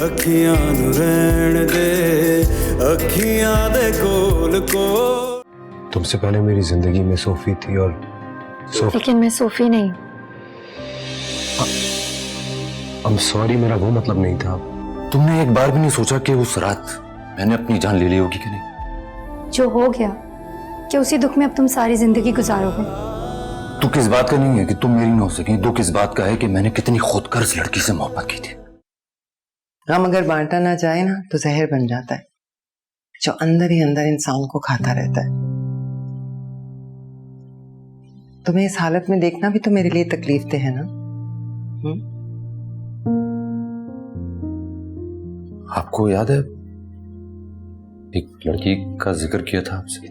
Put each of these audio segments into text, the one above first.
अखियां नू रहन दे, अखियां दे कोल को। तुमसे पहले मेरी जिंदगी में सोफी थी और लेकिन मैं सोफी नहीं। I'm sorry, मेरा वो मतलब नहीं था। तुमने एक बार भी नहीं सोचा कि उस रात मैंने अपनी जान ले ली होगी कि नहीं? जो हो गया कि उसी दुख में अब तुम सारी जिंदगी गुजारोगे। दुख इस बात का नहीं है कि तुम मेरी ना हो सकी, दुख इस बात का है कि मैंने कितनी खुदगर्ज लड़की से मोहब्बत की थी। हम अगर बांटा ना जाए ना तो जहर बन जाता है, जो अंदर ही अंदर इंसान को खाता रहता है। तुम्हें इस हालत में देखना भी तो मेरे लिए तकलीफ दे है ना। आपको याद है एक लड़की का जिक्र किया था आपसे?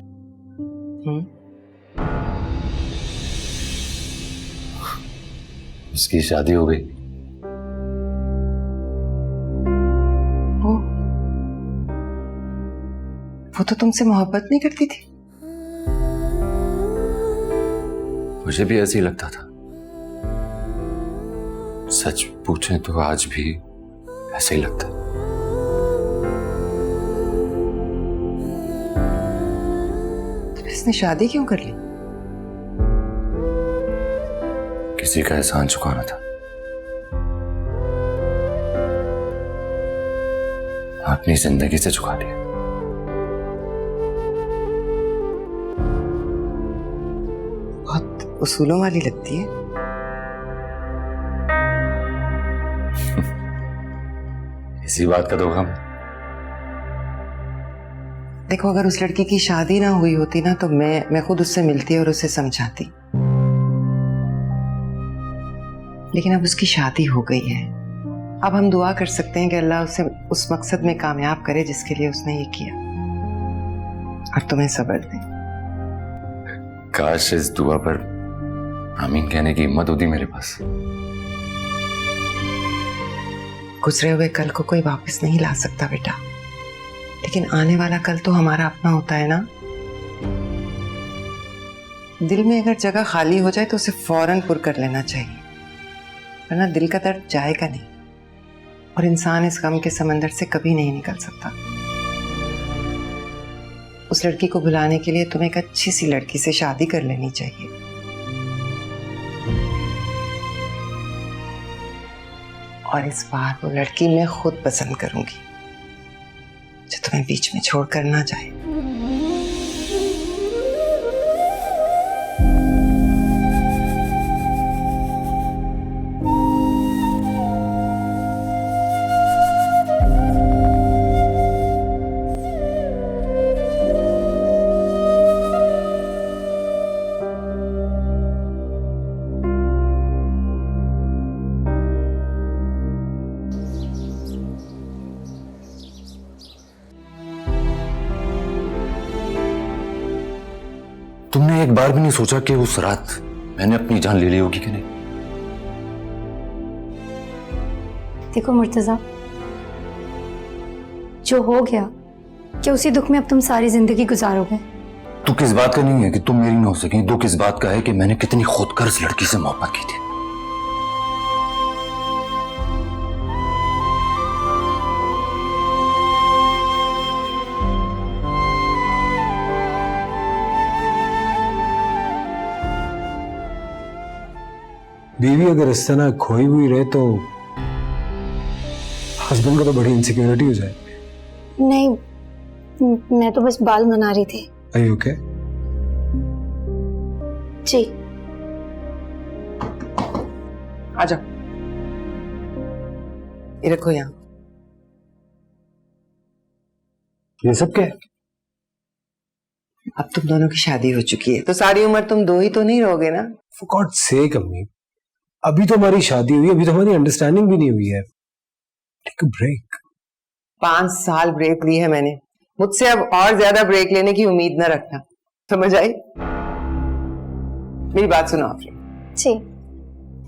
उसकी शादी हो गई। वो तो तुमसे मोहब्बत नहीं करती थी। मुझे भी ऐसे ही लगता था। सच पूछें तो आज भी ऐसे ही लगता है। तो इसने शादी क्यों कर ली? किसी का एहसान चुकाना था। अपनी जिंदगी से चुका लिया। बहुत उसूलों वाली लगती है। इसी बात का तो गम। देखो, अगर उस लड़की की शादी ना हुई होती ना तो मैं खुद उससे मिलती और उसे समझाती। लेकिन अब उसकी शादी हो गई है। अब हम दुआ कर सकते हैं कि अल्लाह उसे उस मकसद में कामयाब करे जिसके लिए उसने ये किया, और तुम्हें सब्र दे। काश इस दुआ पर आमीन कहने की हिम्मत होती मेरे पास। गुजरे हुए कल को कोई वापस नहीं ला सकता बेटा, लेकिन आने वाला कल तो हमारा अपना होता है ना। दिल में अगर जगह खाली हो जाए तो उसे फौरन पुर कर लेना चाहिए, वरना दिल का दर्द जाएगा नहीं और इंसान इस गम के समंदर से कभी नहीं निकल सकता। उस लड़की को भुलाने के लिए तुम्हें एक अच्छी सी लड़की से शादी कर लेनी चाहिए। और इस बार वो लड़की मैं खुद पसंद करूंगी, जो तुम्हें बीच में छोड़कर ना जाए। तुमने एक बार भी नहीं सोचा कि उस रात मैंने अपनी जान ले ली होगी कि नहीं? देखो मुर्तजा, जो हो गया कि उसी दुख में अब तुम सारी जिंदगी गुजारोगे। दुख इस बात का नहीं है कि तुम मेरी ना हो सकी, दुख इस बात का है कि मैंने कितनी खुदगर्ज लड़की से मोहब्बत की थी। बीवी अगर इस तरह खोई हुई रहे तो हस्बैंड को तो बड़ी इनसिक्योरिटी हो जाए। नहीं, मैं तो बस बाल बना रही थी। Are you okay? जी। आ जाओ, ये रखो यहाँ। ये सब क्या है? अब तुम दोनों की शादी हो चुकी है तो सारी उम्र तुम दो ही तो नहीं रहोगे ना। For God's sake अम्मी, अभी तो हमारी शादी हुई, अभी तो हमारी अंडरस्टैंडिंग भी नहीं हुई है। Take a break. 5 साल ब्रेक ली है मैंने, मुझसे अब और ज्यादा ब्रेक लेने की उम्मीद न रखना, समझ आई? मेरी बात सुनो आप। जी,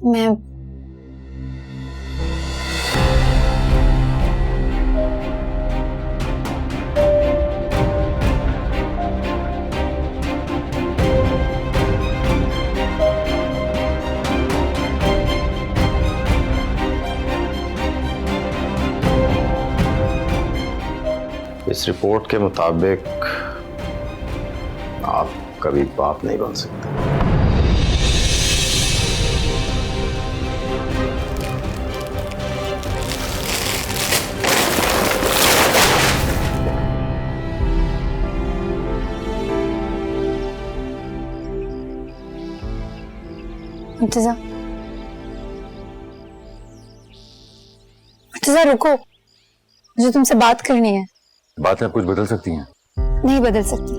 मैं इस रिपोर्ट के मुताबिक आप कभी बाप नहीं बन सकते। मुर्तजा, मुर्तजा रुको, मुझे तुमसे बात करनी है। बातें आप कुछ बदल सकती हैं? नहीं बदल सकती,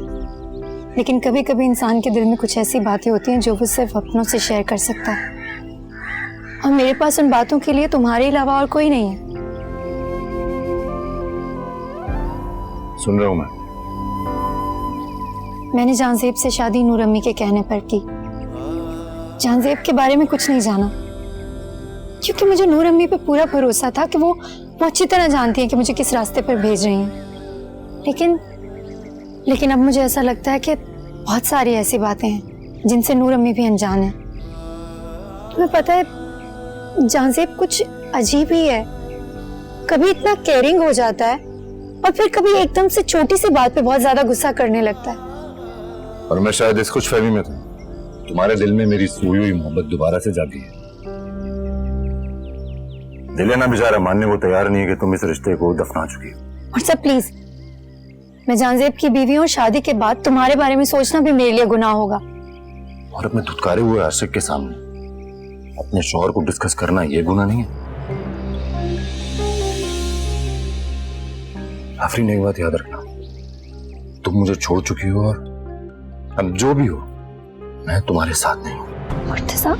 लेकिन कभी कभी इंसान के दिल में कुछ ऐसी बातें होती हैं जो वो सिर्फ अपनों से शेयर कर सकता है, और मेरे पास उन बातों के लिए तुम्हारे अलावा और कोई नहीं है। सुन रहा हूं मैं। मैंने जानजेब से शादी नूर अम्मी के कहने पर की। जानजेब के बारे में कुछ नहीं जाना, क्योंकि मुझे नूर अम्मी पे पूरा भरोसा था कि वो अच्छी तरह जानती हैं कि मुझे किस रास्ते पर भेज रही हैं। लेकिन अब मुझे ऐसा लगता है कि बहुत सारी ऐसी बातें हैं जिनसे नूर अम्मी भी अनजान है। तुम्हें पता है, जानजेब कुछ अजीब ही है। कभी इतना केयरिंग हो जाता है और फिर कभी एकदम से छोटी सी बात पे बहुत ज्यादा गुस्सा करने लगता है। और मैं शायद इस खुशफहमी में था। तुम्हारे दिल में मेरी सोई हुई मोहब्बत दोबारा से जागी है। दिलेना बेचारा मानने को तैयार नहीं है कि तुम इस रिश्ते को दफना चुकी हो। और सब प्लीज, मैं जानजेब की बीवी हूँ। शादी के बाद तुम्हारे बारे में सोचना भी मेरे लिए गुनाह होगा। और अपने धुतकारे हुए आशिक के सामने अपने शौहर को डिस्कस करना यह गुनाह नहीं है। आफरीन, एक बात याद रखना, तुम मुझे छोड़ चुकी हो और अब जो भी हो मैं तुम्हारे साथ नहीं हूं। मुर्तजा,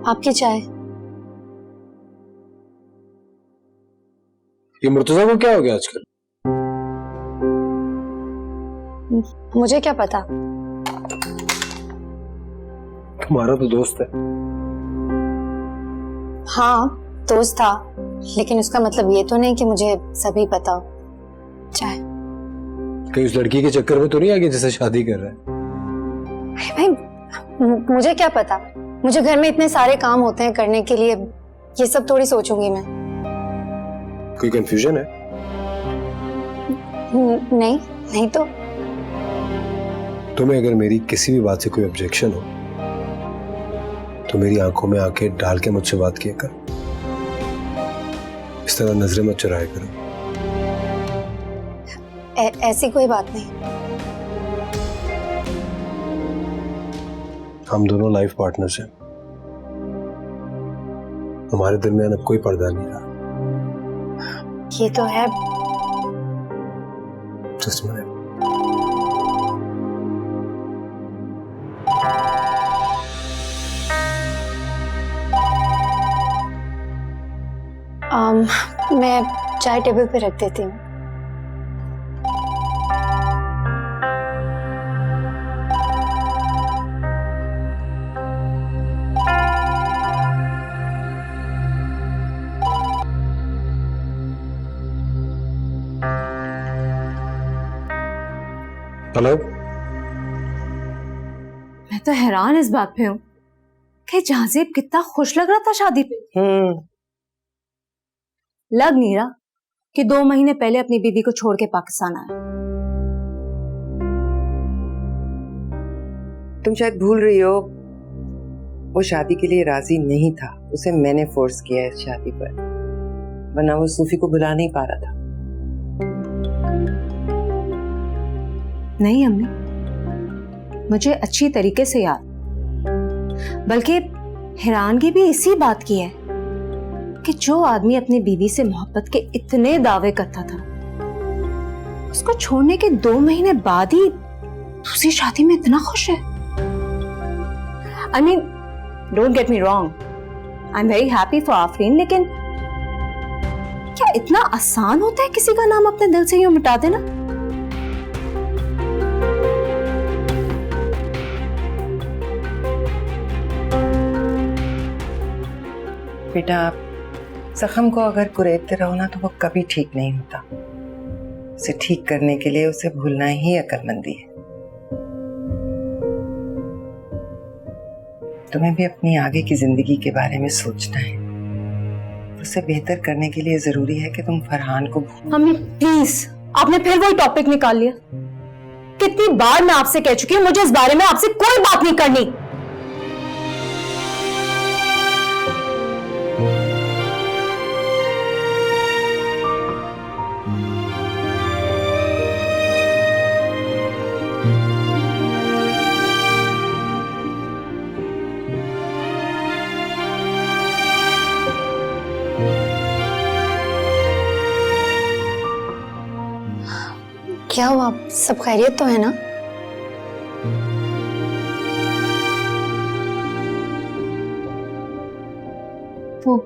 आपकी चाय। ये मुर्तजा को क्या हो गया आजकल? मुझे क्या पता। तुम्हारा तो दोस्त है। हाँ, दोस्त था, लेकिन उसका मतलब ये तो नहीं कि मुझे सभी पता हो। चाय। कहीं उस लड़की के चक्कर में तो नहीं आ गया जिससे शादी कर रहा है? भाई, मुझे क्या पता। मुझे घर में इतने सारे काम होते हैं करने के लिए, ये सब थोड़ी सोचूंगी मैं। कोई कंफ्यूजन है? नहीं तो। तुम्हें अगर मेरी किसी भी बात से कोई ऑब्जेक्शन हो तो मेरी आंखों में आंखें डाल के मुझसे बात किया कर। इस तरह नजरें मत चुराया करो। ऐसी कोई बात नहीं। हम दोनों लाइफ पार्टनर्स हैं। हमारे दरमियान अब कोई पर्दा नहीं रहा। ये तो है। Just a minute. मैं चाय टेबल पे रख देती हूँ। हेलो। मैं तो हैरान इस बात पे हूँ कि जाजेब कितना खुश लग रहा था शादी पे। लग नहीं रहा कि 2 महीने पहले अपनी बीवी को छोड़ के पाकिस्तान आया। तुम शायद भूल रही हो वो शादी के लिए राजी नहीं था, उसे मैंने फोर्स किया है इस शादी पर, वरना वो सूफी को बुला नहीं पा रहा था। नहीं अम्मी, मुझे अच्छी तरीके से याद, बल्कि हैरानगी भी इसी बात की है कि जो आदमी अपनी बीवी से मोहब्बत के इतने दावे करता था, उसको छोड़ने के 2 महीने बाद ही दूसरी शादी में इतना खुश है। I mean, don't get me wrong, I'm very happy for Afreen, लेकिन क्या इतना आसान होता है किसी का नाम अपने दिल से यूं मिटा देना? बेटा, जख्म को अगर कुरेदते रहो ना तो वो कभी ठीक नहीं होता। उसे ठीक करने के लिए उसे भूलना ही अक्लमंदी है। तुम्हें भी अपनी आगे की जिंदगी के बारे में सोचना है। उसे बेहतर करने के लिए जरूरी है कि तुम फरहान को मम्मी प्लीज, आपने फिर वही टॉपिक निकाल लिया। कितनी बार मैं आपसे कह चुकी हूँ मुझे इस बारे में आपसे कोई बात नहीं करनी। क्या हुआ, सब खैरियत तो है ना? तो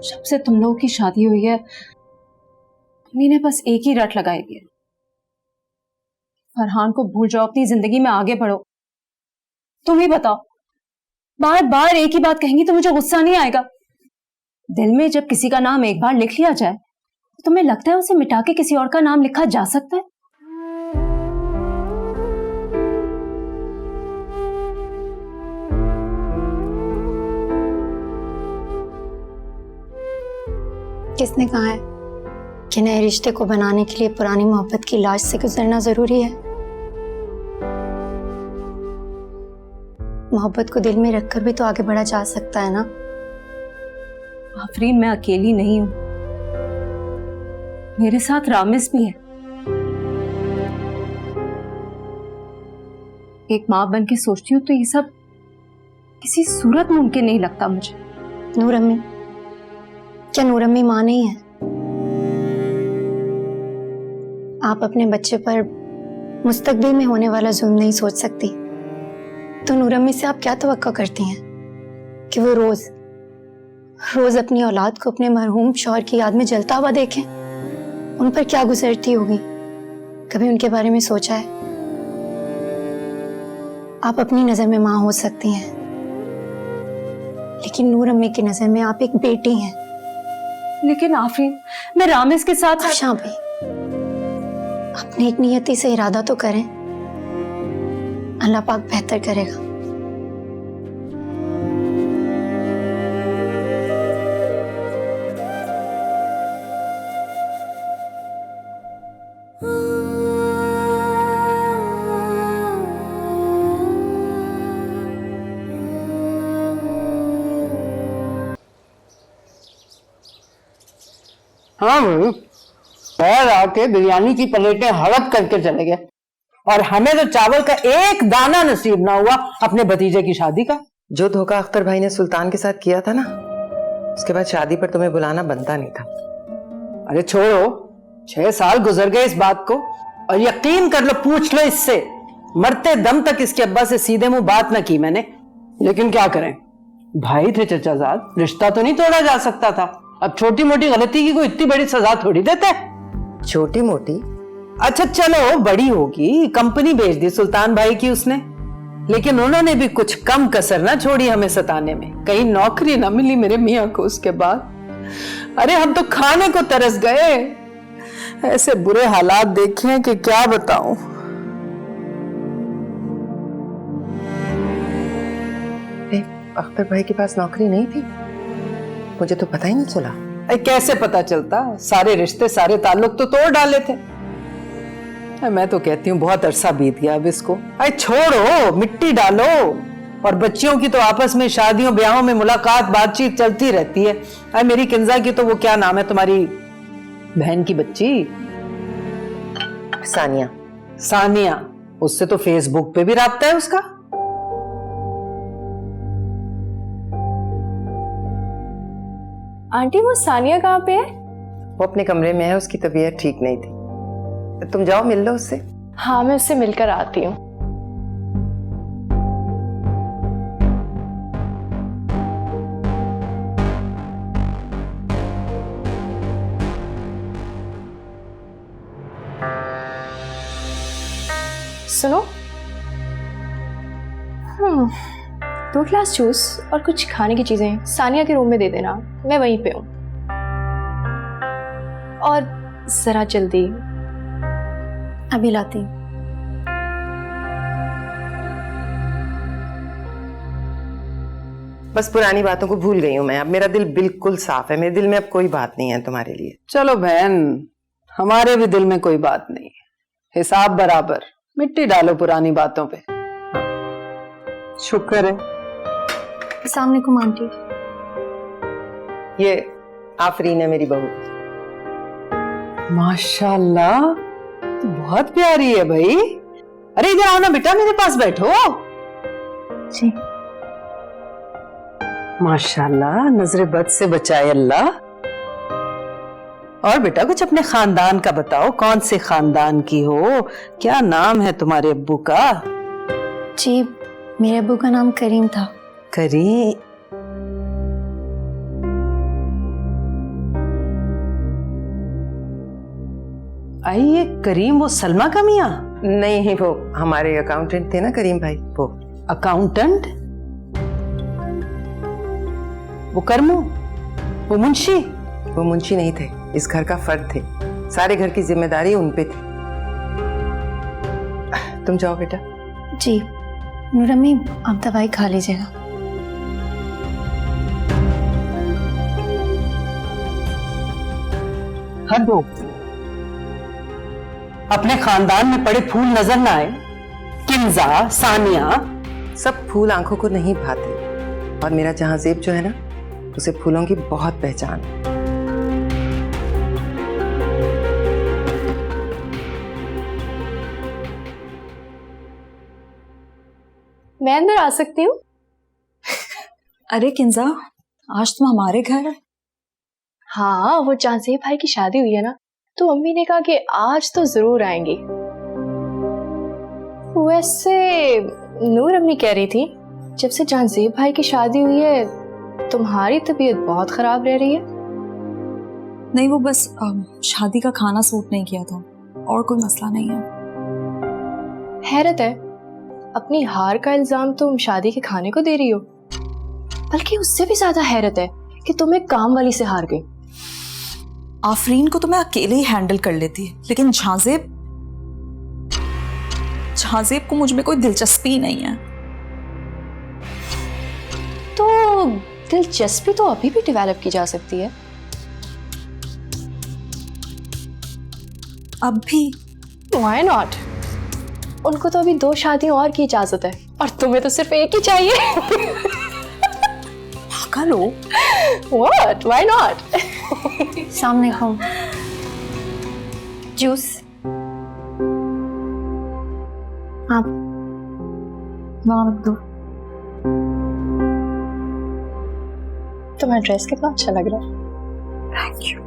जब से तुम लोगों की शादी हुई है, मम्मी ने बस एक ही रट लगाई है, फरहान को भूल जाओ, अपनी जिंदगी में आगे बढ़ो। तुम ही बताओ, बार बार एक ही बात कहेंगी तो मुझे गुस्सा नहीं आएगा? दिल में जब किसी का नाम एक बार लिख लिया जाए, तुम्हें लगता है उसे मिटा के किसी और का नाम लिखा जा सकता है? किसने कहा है कि नए रिश्ते को बनाने के लिए पुरानी मोहब्बत की लाश से गुजरना जरूरी है? मोहब्बत को दिल में रखकर भी तो आगे बढ़ा जा सकता है ना। आफरीन, मैं अकेली नहीं हूं, मेरे साथ रामिस भी है। एक माँ बन के सोचती हूँ तो ये सब किसी सूरत मुमकिन नहीं लगता मुझे। नूर अम्मी, क्या नूर अम्मी माँ नहीं है? आप अपने बच्चे पर मुस्तकबिल में होने वाला जुल्म नहीं सोच सकती, तो नूर अम्मी से आप क्या तवक्को करती हैं कि वो रोज रोज अपनी औलाद को अपने मरहूम शौहर की याद में जलता हुआ देखें? उन पर क्या गुजरती होगी, कभी उनके बारे में सोचा है? आप अपनी नजर में माँ हो सकती हैं, लेकिन नूर अम्मी की नजर में आप एक बेटी हैं। लेकिन आफरीन, मैं रामिस के साथ शाबी, अपनी एक नियति से इरादा तो करें, अल्लाह पाक बेहतर करेगा। हाँ भाई, पैर आके बिरयानी की प्लेटें हड़प करके चले गए, और हमें तो चावल का एक दाना नसीब ना हुआ अपने भतीजे की शादी का। जो धोखा अख्तर भाई ने सुल्तान के साथ किया था ना, उसके बाद शादी पर तुम्हें बुलाना बनता नहीं था। अरे छोड़ो, 6 साल गुजर गए इस बात को, और यकीन कर लो, पूछ लो इससे, मरते दम तक इसके अब्बा से सीधे मुंह बात ना की मैंने। लेकिन क्या करें, भाई थे चचाजाद, रिश्ता तो नहीं तोड़ा जा सकता था। अब छोटी मोटी गलती की कोई इतनी बड़ी सजा थोड़ी देते हैं। छोटी मोटी? अच्छा चलो बड़ी होगी, कंपनी बेच दी सुल्तान भाई की उसने, लेकिन उन्होंने भी कुछ कम कसर ना छोड़ी हमें सताने में। कहीं नौकरी ना मिली मेरे मियाँ को उसके बाद। अरे हम तो खाने को तरस गए, ऐसे बुरे हालात देखे हैं कि क्या बताऊं। अख्तर भाई के पास नौकरी नहीं थी? मुझे तो पता ही नहीं चला। अरे कैसे पता चलता, सारे रिश्ते सारे ताल्लुक तो तोड़ डाले थे। मैं तो कहती हूँ बहुत अरसा बीत गया अब इसको। अरे छोड़ो, मिट्टी डालो और बच्चियों की तो आपस में शादियों ब्याहों में मुलाकात बातचीत चलती रहती है। अरे मेरी किंजा की तो वो क्या नाम है तुम्हारी बहन की बच्ची, सानिया। सानिया, उससे तो फेसबुक पे भी राब्ता है उसका। आंटी वो सानिया कहाँ पे है? वो अपने कमरे में है, उसकी तबीयत ठीक नहीं थी। तुम जाओ मिल लो उससे। हाँ मैं उससे मिलकर आती हूँ। सुनो, 2 ग्लास जूस और कुछ खाने की चीजें सानिया के रूम में दे देना, मैं वहीं पे हूँ। और जरा जल्दी। अभी लाती हूँ। बस पुरानी बातों को भूल गई हूँ मैं। अब मेरा दिल बिल्कुल साफ है, मेरे दिल में अब कोई बात नहीं है तुम्हारे लिए। चलो बहन, हमारे भी दिल में कोई बात नहीं है, हिसाब बराबर, मिट्टी डालो पुरानी बातों पे। शुक्र है। अस्सलाम वालेकुम आंटी। ये आफरीन है मेरी बहू। माशाल्लाह, तो बहुत प्यारी है भाई। अरे इधर आओ ना बेटा, मेरे पास बैठो। जी। माशाल्लाह, नजरे बद से बचाए अल्लाह। और बेटा कुछ अपने खानदान का बताओ, कौन से खानदान की हो, क्या नाम है तुम्हारे अब्बू का? जी, मेरे अब्बू का नाम करीम था। करीम? आई ये करीम वो सलमा का मियाँ? नहीं, वो हमारे अकाउंटेंट थे ना करीम भाई, वो। अकाउंटेंट? वो करमू? वो मुंशी? वो मुंशी नहीं थे, इस घर का फर्द थे। सारे घर की जिम्मेदारी उन पे थी। तुम जाओ बेटा। जी नूर अम्मी, आप दवाई खा लीजिएगा। हद हो, अपने खानदान में पड़े फूल नजर ना आए? किंजा, सानिया, सब फूल आंखों को नहीं भाते, और मेरा जहांजेब जो है ना, उसे फूलों की बहुत पहचान है। मैं अंदर आ सकती हूँ? अरे किंजा, आज तुम हमारे घर? हाँ, वो जांजेब भाई की शादी हुई है ना, तो मम्मी ने कहा कि आज तो जरूर आएंगी। वैसे नूर अम्मी कह रही थी जब से जांजेब भाई की शादी हुई है तुम्हारी तबीयत बहुत खराब रह रही है। नहीं, वो बस शादी का खाना सूट नहीं किया था, और कोई मसला नहीं है। हैरत है, अपनी हार का इल्जाम तुम शादी के खाने को दे रही हो, बल्कि उससे भी ज्यादा हैरत है कि तुम एक काम वाली से हार गई। आफरीन को तो मैं अकेले ही हैंडल कर लेती, लेकिन झांजेब को मुझ में कोई दिलचस्पी नहीं है। तो दिलचस्पी तो अभी भी डेवलप की जा सकती है। अब भी? Why not? उनको तो अभी 2 शादियों और की इजाजत है, और तुम्हें तो सिर्फ एक ही चाहिए। पागल हो? What? Why not? सामने खाओ। जूस। आप वहाँ रख दो। तुम्हारा ड्रेस कितना अच्छा लग रहा है। Thank you.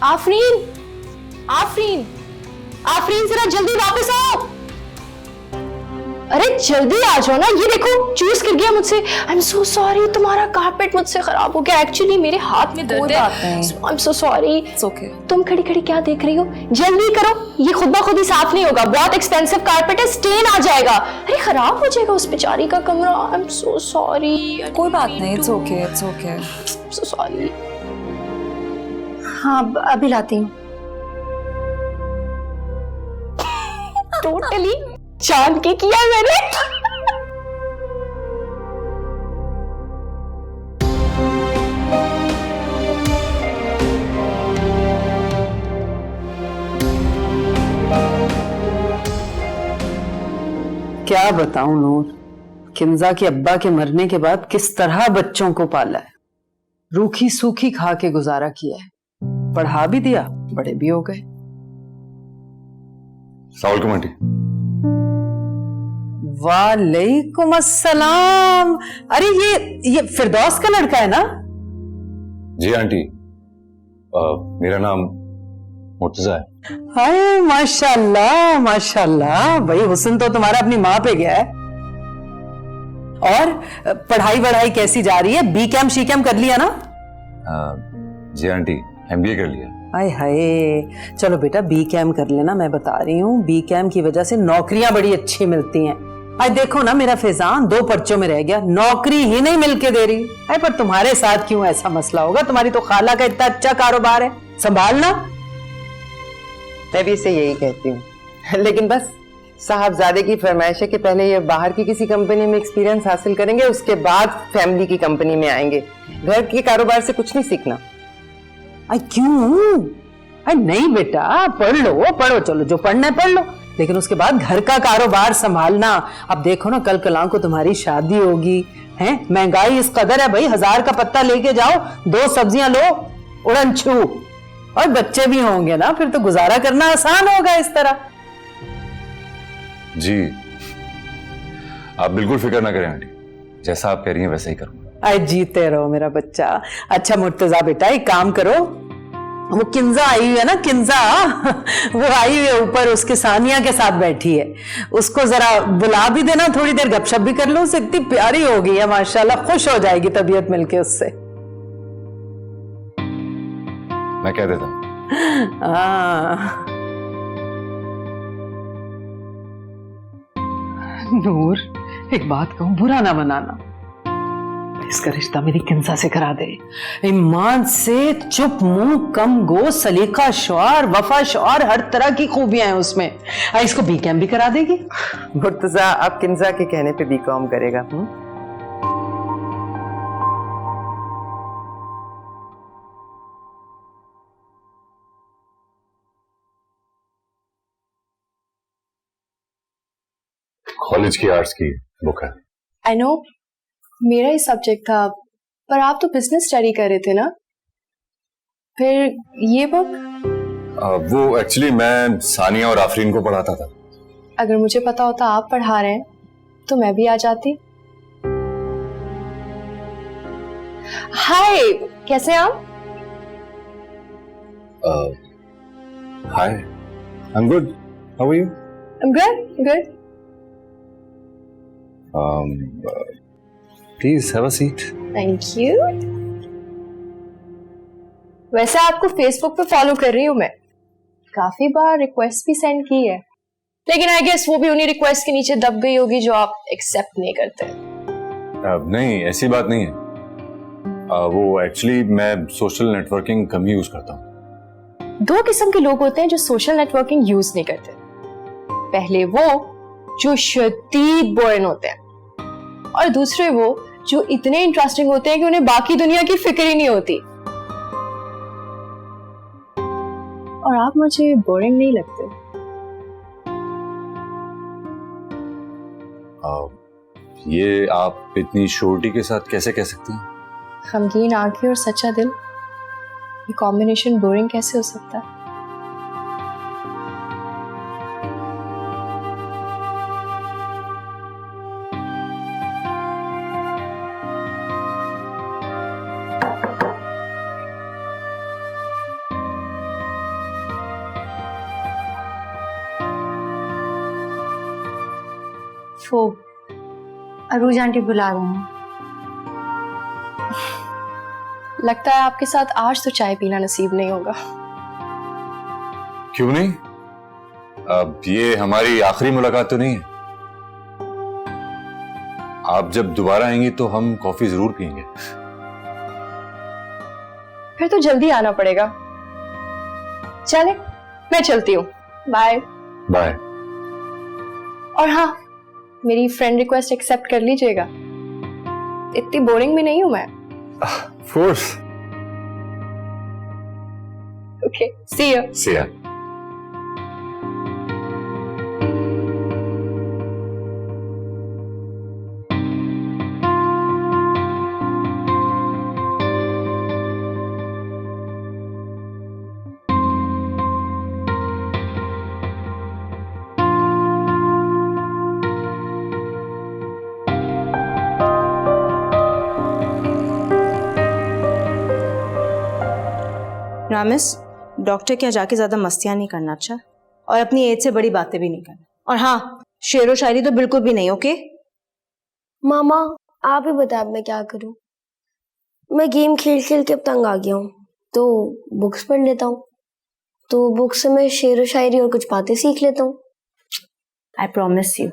आफरीन, आफरीन, आफरीन जरा जल्दी वापस आओ। अरे जल्दी आ जाओ ना, ये देखो जूस गिर गया मुझसे। आई एम सो सॉरी, तुम्हारा कारपेट मुझसे खराब हो गया। एक्चुअली मेरे हाथ में दर्द है। I am so sorry. It's okay. तुम खड़ी खड़ी क्या देख रही हो? जल्दी करो, ये खुद ब खुद ही साफ नहीं होगा। बहुत एक्सपेंसिव कारपेट है, स्टेन आ जाएगा। अरे खराब हो जाएगा उस बेचारी का कमरा। I am so sorry. कोई बात नहीं, it's okay, it's okay. So sorry. हाँ अभी लाती हूँ। टोटली जान के किया मैंने। क्या बताऊं नूर, किंजा के अब्बा के मरने के बाद किस तरह बच्चों को पाला है। रूखी सूखी खा के गुजारा किया है, पढ़ा भी दिया, बड़े भी हो गए। सलाम आंटी। वालेकुम अस्सलाम। अरे ये फिरदौस का लड़का है ना? जी आंटी, मेरा नाम मुर्तजा है। हाय माशाल्लाह माशाल्लाह, भाई हुस्न तो तुम्हारा अपनी माँ पे गया है। और पढ़ाई वढ़ाई कैसी जा रही है? बी कैम शी कैम कर लिया ना? जी आंटी, MBA कर लिया। हाय हाय, चलो बेटा बी कैम कर लेना। मैं बता रही हूँ बी कैम की वजह से नौकरियां बड़ी अच्छी मिलती हैं। आज देखो ना, मेरा फैजान 2 पर्चों में रह गया, नौकरी ही नहीं मिलके दे रही है। पर तुम्हारे साथ क्यों ऐसा मसला होगा? तुम्हारी तो खाला का इतना अच्छा कारोबार है, संभालना। मैं भी इसे यही कहती हूँ, लेकिन बस साहबजादे की फरमाइश है कि पहले ये बाहर की किसी कंपनी में एक्सपीरियंस हासिल करेंगे, उसके बाद फैमिली की कंपनी में आएंगे। घर के कारोबार से कुछ नहीं सीखना। क्यों? नहीं बेटा, पढ़ो, चलो जो पढ़ना है पढ़ लो, लेकिन उसके बाद घर का कारोबार संभालना। अब देखो ना, कल कलां को तुम्हारी शादी होगी, हैं? महंगाई इस कदर है भाई, 1000 का पत्ता लेके जाओ, 2 सब्जियां लो, उड़न छू। और बच्चे भी होंगे ना, फिर तो गुजारा करना आसान होगा इस तरह। जी, आप बिल्कुल फिक्र ना करें आंटी, जैसा आप कह रही हैं वैसा ही करूंगा। आए जीते रहो मेरा बच्चा। अच्छा मुर्तजा बेटा, एक काम करो, वो किंजा आई हुई है ना, किंजा वो आई हुई है ऊपर, उसके सानिया के साथ बैठी है, उसको जरा बुला भी देना, थोड़ी देर गपशप भी कर लो। उससे इतनी प्यारी हो गई है माशाल्लाह, खुश हो जाएगी तबीयत मिलके उससे। मैं कह देता हूँ। नूर, एक बात कहूं, बुरा ना मनाना, इसका रिश्ता मेरी किंजा से करा दे। ईमान से चुप मुंह, कम गो, सलीका शौर, वफा शौर, हर तरह की खूबियां हैं उसमें। इसको बी कैम भी करा देगी। मुर्तजा अब किंजा के कहने पे बीकॉम करेगा। कॉलेज की आर्ट्स की बुक है। आई नो, मेरा ही सब्जेक्ट था, पर आप तो बिजनेस स्टडी कर रहे थे ना? फिर ये बुक? वो एक्चुअली मैं सानिया और आफरीन को पढ़ाता था। अगर मुझे पता होता आप पढ़ा रहे हैं तो मैं भी आ जाती। हाय, कैसे हैं आप? Hi, I am good, how are you? Good good. Please have a seat. Thank you. वैसे आपको फेसबुक पे फॉलो कर रही हूँ मैं, काफी बार रिक्वेस्ट भी सेंड की है, लेकिन आई गेस वो भी उन्हीं रिक्वेस्ट के नीचे दब गई होगी जो आप एक्सेप्ट नहीं करते। नहीं, ऐसी बात नहीं है। वो एक्चुअली मैं सोशल नेटवर्किंग कम ही यूज करता हूँ। 2 किस्म के लोग होते हैं जो सोशल नेटवर्किंग यूज नहीं करते। पहले वो जो शदीद बोरिंग होते हैं, और दूसरे वो जो इतने इंटरेस्टिंग होते हैं कि उन्हें बाकी दुनिया की फिक्र ही नहीं होती। और आप मुझे बोरिंग नहीं लगते। ये आप इतनी श्योरिटी के साथ कैसे कह सकती हैं? गमगीन आंखें और सच्चा दिल, ये कॉम्बिनेशन बोरिंग कैसे हो सकता है? वो अरूज आंटी बुला रही हैं। लगता है आपके साथ आज तो चाय पीना नसीब नहीं होगा। क्यों नहीं? अब ये हमारी आखिरी मुलाकात तो नहीं है। आप जब दोबारा आएंगी तो हम कॉफी जरूर पियेंगे। फिर तो जल्दी आना पड़ेगा। चले, मैं चलती हूँ। Bye bye. और हाँ, मेरी फ्रेंड रिक्वेस्ट एक्सेप्ट कर लीजिएगा, इतनी बोरिंग भी नहीं हूं मैं। Of course. Okay, see you. See ya. Ramis, doctor के यहाँ जाके ज्यादा मस्तियां नहीं करना, अच्छा? और अपनी एज से बड़ी बातें भी नहीं करना। और हाँ, शेरो शायरी तो बिल्कुल भी नहीं, ओके? मामा आप ही बताओ मैं क्या करूं। मैं गेम खेल खेल के अब तंग आ गया हूँ, तो बुक्स पढ़ लेता हूँ। तो बुक्स से मैं शेरो शायरी और कुछ बातें सीख लेता हूँ। आई प्रॉमिस यू,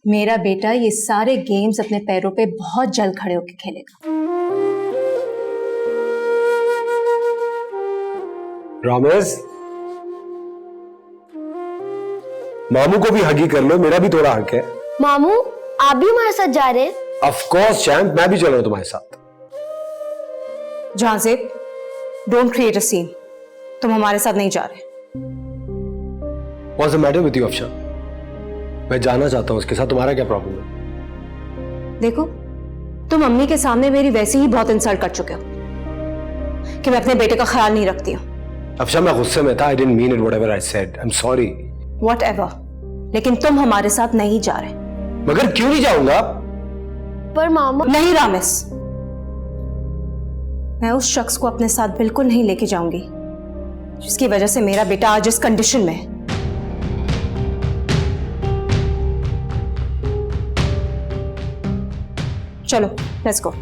मेरा बेटा ये सारे गेम्स अपने पैरों पे बहुत जल्द खड़े होके खेलेगा। रामेश, मामू को भी हगी कर लो, मेरा भी थोड़ा हक है। मामू आप भी हमारे साथ जा रहे हैं? ऑफ कोर्स चैंप, मैं भी चल रहा हूं तुम्हारे साथ। Jahanzeb, don't create a scene. तुम हमारे साथ नहीं जा रहे। What's the matter with you, Afsha? मैं जाना चाहता हूं उसके साथ, तुम्हारा क्या प्रॉब्लम है? देखो, तुम अम्मी के सामने मेरी वैसे ही बहुत इंसल्ट कर चुके हो कि मैं अपने बेटे का ख्याल नहीं रखती हूँ। अफशा, मैं गुस्से में था। I didn't mean it, whatever I said. I'm sorry. Whatever. लेकिन तुम हमारे साथ नहीं जा रहे। मगर क्यों नहीं जाऊंगा? पर मामा। नहीं रामिस, मैं उस शख्स को अपने साथ बिल्कुल नहीं लेके जाऊंगी जिसकी वजह से मेरा बेटा आज इस कंडीशन में है। चलो, लेट्स गो।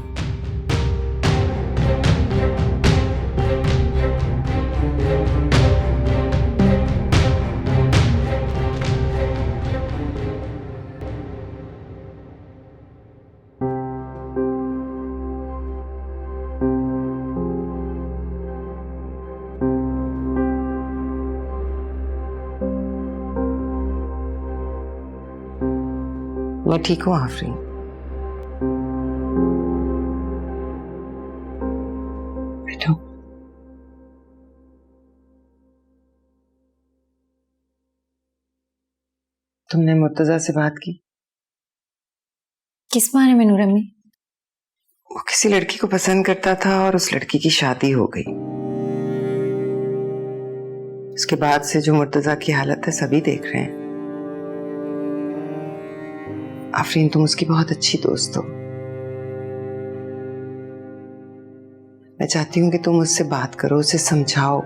मैं ठीक हूँ आफरीन। बैठो। तुमने मुर्तजा से बात की? किस बारे में नूर अम्मी? वो किसी लड़की को पसंद करता था और उस लड़की की शादी हो गई। उसके बाद से जो मुर्तजा की हालत है सभी देख रहे हैं। आफरीन, तुम उसकी बहुत अच्छी दोस्त हो। मैं चाहती हूँ कि तुम उससे बात करो, उसे समझाओ,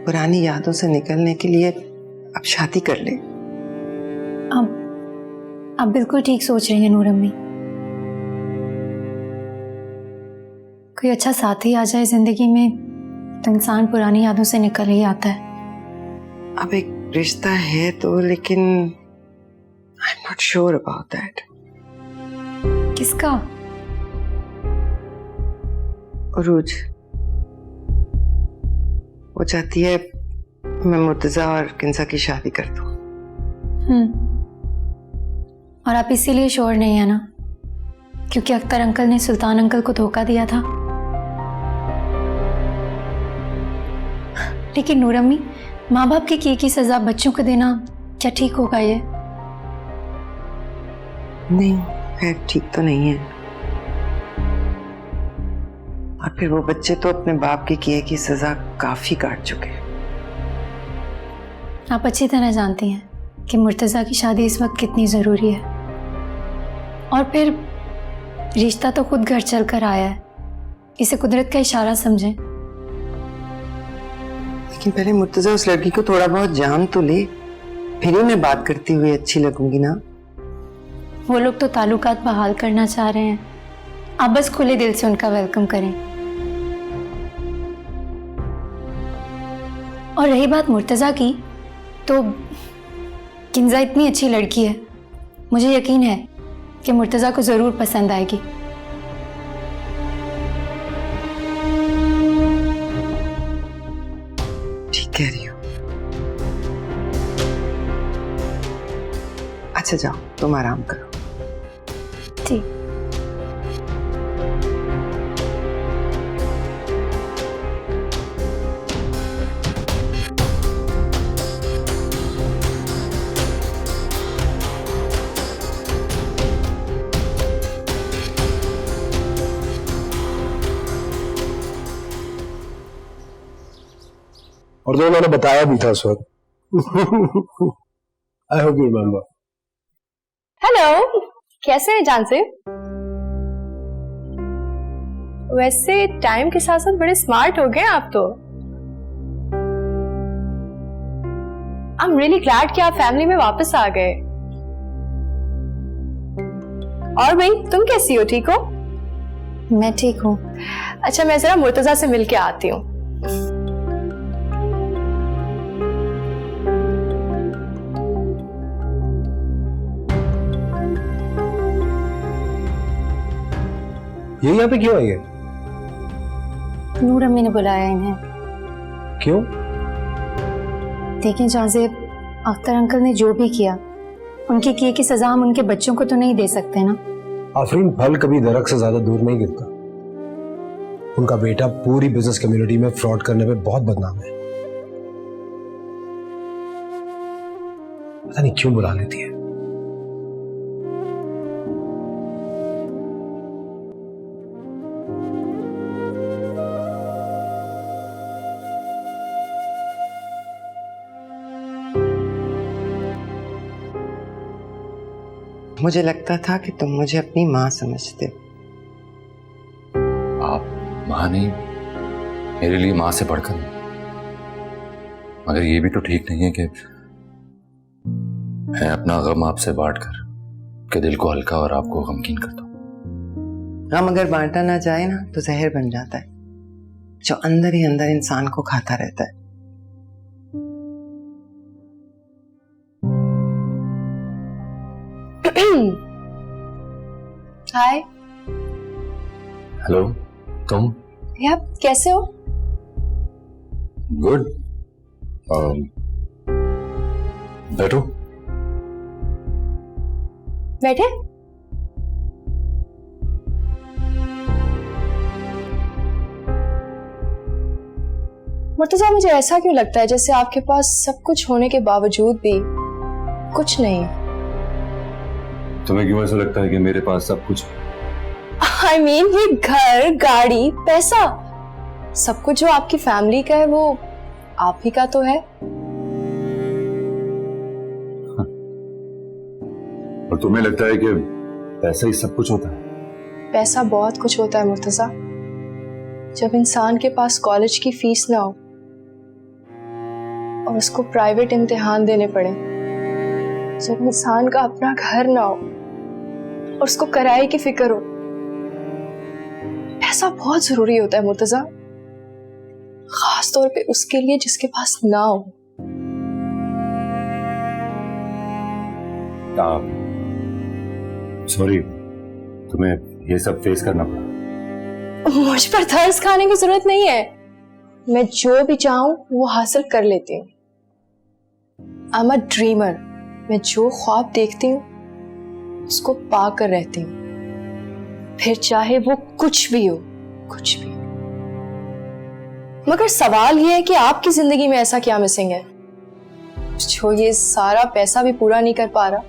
पुरानी यादों से निकलने के लिए अब शादी कर ले। आप बिल्कुल ठीक सोच रही हैं नूर अम्मी। कोई अच्छा साथी आ जाए जिंदगी में तो इंसान पुरानी यादों से निकल ही आता है। अब एक रिश्ता है तो, लेकिन I'm not sure about that. किसका? उरूज। वो चाहती है मैं मुर्तजा और किंसा की शादी कर दूं। और आप इसीलिए श्योर नहीं है ना, क्योंकि अख्तर अंकल ने सुल्तान अंकल को धोखा दिया था। लेकिन नूर अम्मी, माँ बाप की की सजा बच्चों को देना क्या ठीक होगा? ये नहीं, खैर ठीक तो नहीं है। और फिर वो बच्चे तो अपने बाप के किए की सजा काफी काट चुके हैं। आप अच्छी तरह जानती हैं कि मुर्तजा की शादी इस वक्त कितनी जरूरी है। और फिर रिश्ता तो खुद घर चल कर आया है, इसे कुदरत का इशारा समझें। लेकिन पहले मुर्तजा उस लड़की को थोड़ा बहुत जान तो ले, फिर ही मैं बात करती हुई अच्छी लगूंगी ना। वो लोग तो ताल्लुकात बहाल करना चाह रहे हैं, आप बस खुले दिल से उनका वेलकम करें। और रही बात मुर्तजा की, तो किंजा इतनी अच्छी लड़की है, मुझे यकीन है कि मुर्तजा को जरूर पसंद आएगी। ठीक कह रही हो। अच्छा जाओ, तुम आराम करो। ठीक। और जो मैंने बताया भी था उस वक्त। I hope you remember. Hello, कैसे हैं जान से? वैसे टाइम के साथ साथ बड़े स्मार्ट हो गए आप तो। I'm really glad कि आप फैमिली में वापस आ गए। और भाई तुम कैसी हो, ठीक हो? मैं ठीक हूँ। अच्छा मैं जरा मुर्तजा से मिलके आती हूँ। ये यहाँ पे क्यों आई है? नूर अम्मी ने बुलाया इन्हें। क्यों? देखें जाज़ेब, अख्तर अंकल ने जो भी किया, उनके किए की सजा हम उनके बच्चों को तो नहीं दे सकते ना। आफरीन, फल कभी दरख्त से ज्यादा दूर नहीं गिरता। उनका बेटा पूरी बिजनेस कम्युनिटी में फ्रॉड करने पे बहुत बदनाम है। पता नहीं क्यों बुला लेती है। मुझे लगता था कि तुम मुझे अपनी माँ समझते हो। आप माँ नहीं, मेरे लिए माँ से बढ़कर। मगर ये भी तो ठीक नहीं है कि मैं अपना गम आपसे बांटकर के दिल को हल्का और आपको गमकीन कर दूं। गम अगर बांटा ना जाए ना तो जहर बन जाता है, जो अंदर ही अंदर इंसान को खाता रहता है। हाय। हेलो, तुम? आप कैसे हो? गुड। बैठो। बैठे। मुर्तजा, मुझे ऐसा क्यों लगता है जैसे आपके पास सब कुछ होने के बावजूद भी कुछ नहीं? तुम्हें क्यों ऐसा लगता है कि मेरे पास सब कुछ? I mean, ये घर, गाड़ी, पैसा, सब कुछ जो आपकी फैमिली का है वो आप ही का तो है। और तुम्हें लगता है कि पैसा ही सब कुछ होता है? पैसा बहुत कुछ होता है मुर्तजा। जब इंसान के पास कॉलेज की फीस ना हो और उसको प्राइवेट इम्तिहान देने पड़े, जब इंसान का अपना घर ना हो और उसको किराए की फिक्र हो, पैसा बहुत जरूरी होता है मुर्तजा, खास तौर पे उसके लिए जिसके पास ना हो। सॉरी, तुम्हें ये सब फेस करना पड़ा। मुझ पर तरस खाने की जरूरत नहीं है, मैं जो भी चाहूं वो हासिल कर लेती हूँ। आई एम अ ड्रीमर, मैं जो ख्वाब देखती हूँ उसको पाकर रहती हूँ, फिर चाहे वो कुछ भी हो, कुछ भी। मगर सवाल ये है कि आपकी जिंदगी में ऐसा क्या मिसिंग है जो ये सारा पैसा भी पूरा नहीं कर पा रहा?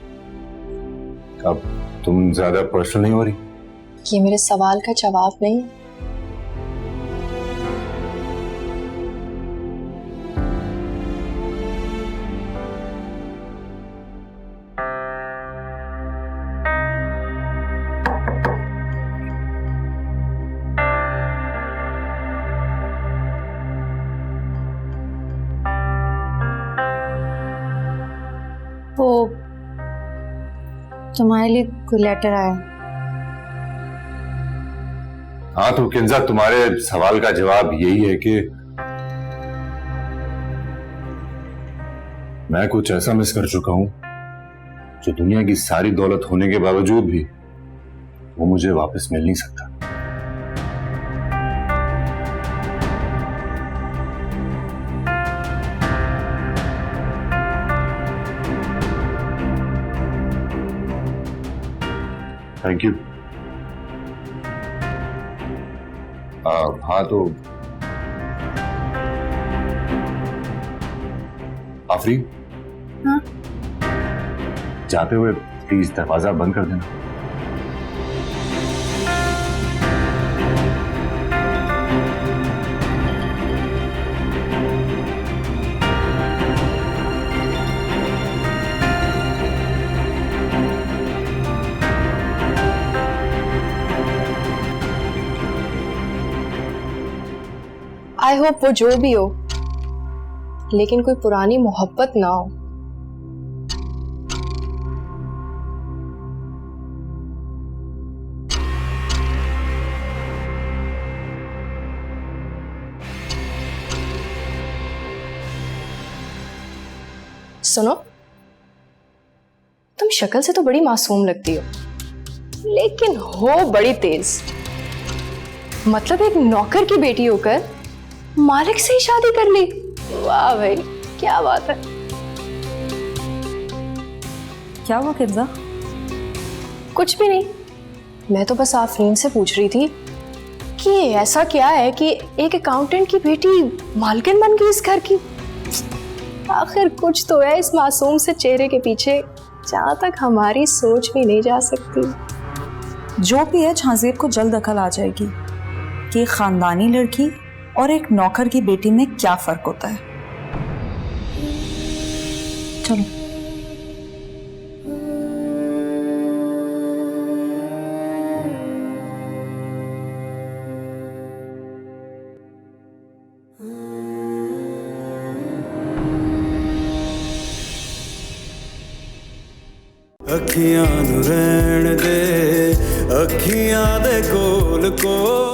अब तुम ज्यादा पर्सनल नहीं हो रही? ये मेरे सवाल का जवाब नहीं है। वो तुम्हारे लिए कोई लेटर आया? हाँ तो किंजा, तुम्हारे सवाल का जवाब यही है कि मैं कुछ ऐसा मिस कर चुका हूं जो दुनिया की सारी दौलत होने के बावजूद भी वो मुझे वापस मिल नहीं सकता। Thank you. हाँ तो आफरी, हाँ? जाते हुए प्लीज दरवाजा बंद कर देना। आई होप वो जो भी हो, लेकिन कोई पुरानी मोहब्बत ना हो सुनो, तुम शक्ल से तो बड़ी मासूम लगती हो, लेकिन हो बड़ी तेज। मतलब एक नौकर की बेटी होकर मालिक से ही शादी कर ली। वाह भाई, क्या बात है। क्या हुआ किंजा? कुछ भी नहीं, मैं तो बस आफरीन से पूछ रही थी कि ऐसा क्या है कि एक अकाउंटेंट की बेटी मालकिन बन गई इस घर की। आखिर कुछ तो है इस मासूम से चेहरे के पीछे, जहां तक हमारी सोच भी नहीं जा सकती। जो भी है, झांजेब को जल्द अकल आ जाएगी कि एक खानदानी लड़की और एक नौकर की बेटी में क्या फर्क होता है। चलो। अखियां नू रहन दे, अखियां दे कोल को